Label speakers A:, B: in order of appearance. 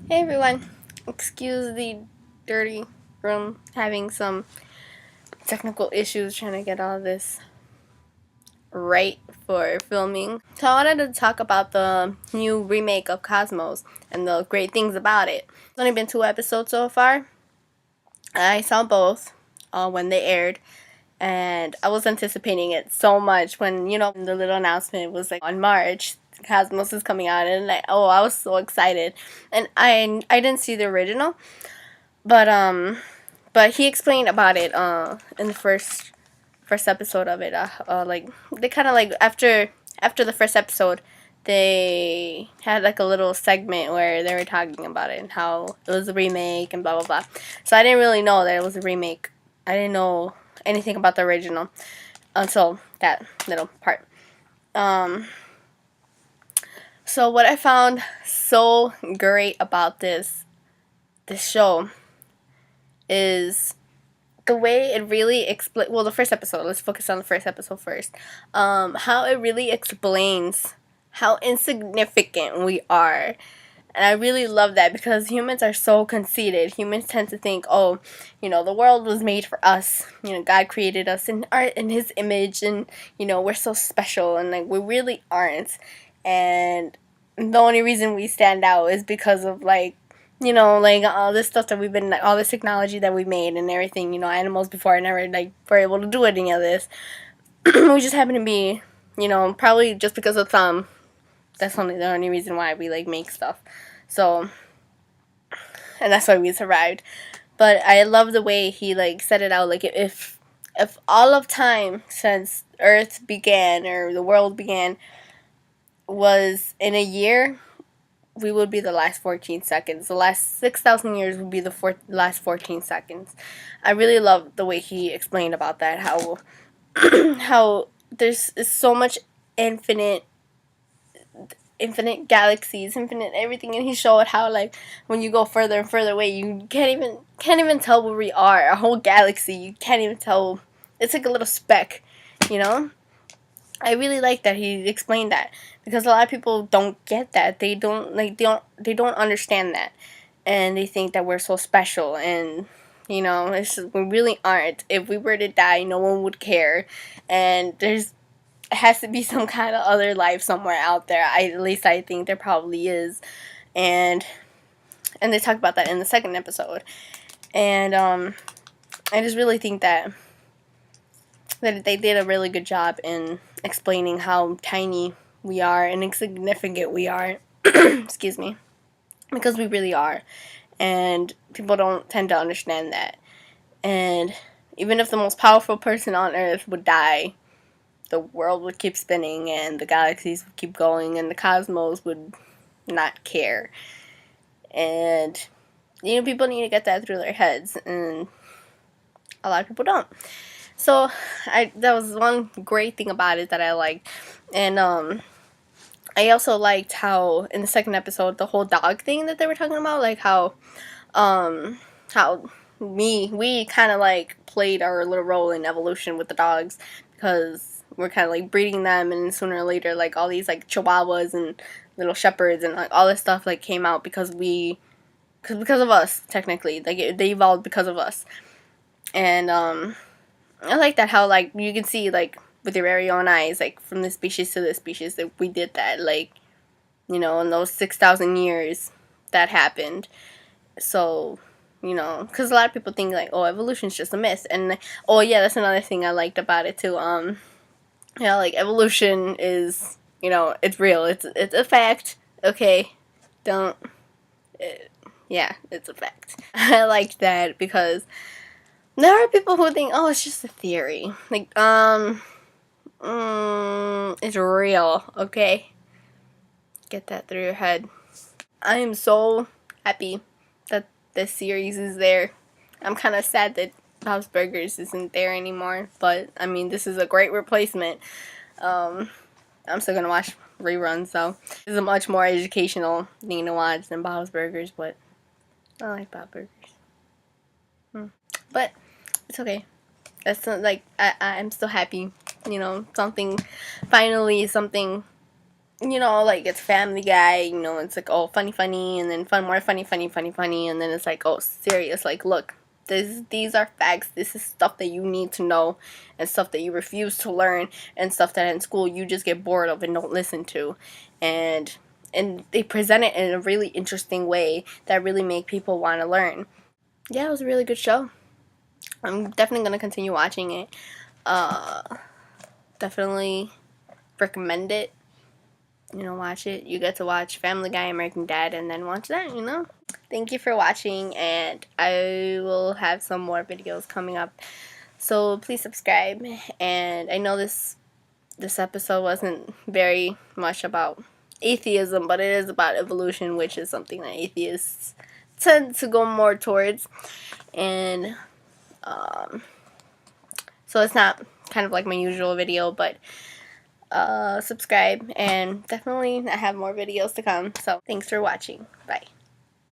A: Hey everyone, excuse the dirty room, having some technical issues trying to get all this right for filming. So I wanted to talk about the new remake of Cosmos and the great things about it. It's only been 2 episodes so far. I saw both when they aired, and I was anticipating it so much when, the little announcement was like on March. Cosmos is coming out, and I was so excited. And I didn't see the original, but he explained about it in the first episode of it. Like they kind of like after the first episode, they had like a little segment where they were talking about it and how it was a remake and blah blah blah. So I didn't really know that it was a remake. I didn't know anything about the original until that little part. So what I found so great about this show is the way it really explains. Well, the first episode. Let's focus on the first episode first. How it really explains how insignificant we are. And I really love that because humans are so conceited. Humans tend to think, oh, the world was made for us. God created us in His image, and we're so special, and like we really aren't. And the only reason we stand out is because of like all this stuff that we've been, all this technology that we made and everything. Animals before never like were able to do any of this. We just happen to be, probably just because of thumb. That's only the only reason why we like make stuff. So, and that's why we survived. But I love the way he like set it out. Like if all of time since Earth began or the world began was in a year, we would be the last 14 seconds. The last 6,000 years would be the last 14 seconds. I really love the way he explained about that. How how there's so much infinite galaxies, infinite everything, and he showed how like when you go further and further away, you can't even tell where we are. A whole galaxy, you can't even tell. It's like a little speck, you know. I really like that he explained that because a lot of people don't get that. They don't understand that, and they think that we're so special, and we really aren't. If we were to die, no one would care, and it has to be some kind of other life somewhere out there. At least I think there probably is, and they talk about that in the second episode, and I just really think that they did a really good job in explaining how tiny we are and insignificant we are. Excuse me, because we really are, and people don't tend to understand that. And even if the most powerful person on Earth would die, the world would keep spinning and the galaxies would keep going and the cosmos would not care. And people need to get that through their heads, and a lot of people don't. So that was one great thing about it that I liked. And I also liked how in the second episode the whole dog thing that they were talking about, like how we kind of like played our little role in evolution with the dogs, because we're kind of like breeding them, and sooner or later like all these like chihuahuas and little shepherds and like all this stuff like came out because of us, technically. Like they evolved because of us. And I like that how like you can see like with your very own eyes, like from this species to this species, that we did that, like in those 6,000 years that happened. So because a lot of people think like, oh, evolution's just a myth, and oh yeah, that's another thing I liked about it too. Like evolution is, it's real, it's a fact. Okay, don't. Yeah, it's a fact. I like that because there are people who think, oh, it's just a theory. Like, it's real, okay? Get that through your head. I am so happy that this series is there. I'm kind of sad that Bob's Burgers isn't there anymore, but I mean, this is a great replacement. I'm still gonna watch reruns, so it's a much more educational thing to watch than Bob's Burgers, but I like Bob's Burgers. But it's okay. That's not, like I'm still happy. Something finally, something you know, like it's Family Guy, you know, it's like, oh, funny, funny, and then fun, more funny, funny, funny, funny, and then it's like, oh, serious, like, look, these are facts, this is stuff that you need to know, and stuff that you refuse to learn, and stuff that in school you just get bored of and don't listen to, and they present it in a really interesting way that really make people want to learn. Yeah, it was a really good show. I'm definitely gonna continue watching it. Uh, Definitely recommend it. You know, watch it. You get to watch Family Guy, American Dad, and then watch that, you know? Thank you for watching, and I will have some more videos coming up. So please subscribe. And I know this episode wasn't very much about atheism, but it is about evolution, which is something that atheists tend to go more towards. And so it's not kind of like my usual video, but subscribe, and definitely I have more videos to come. So thanks for watching. Bye.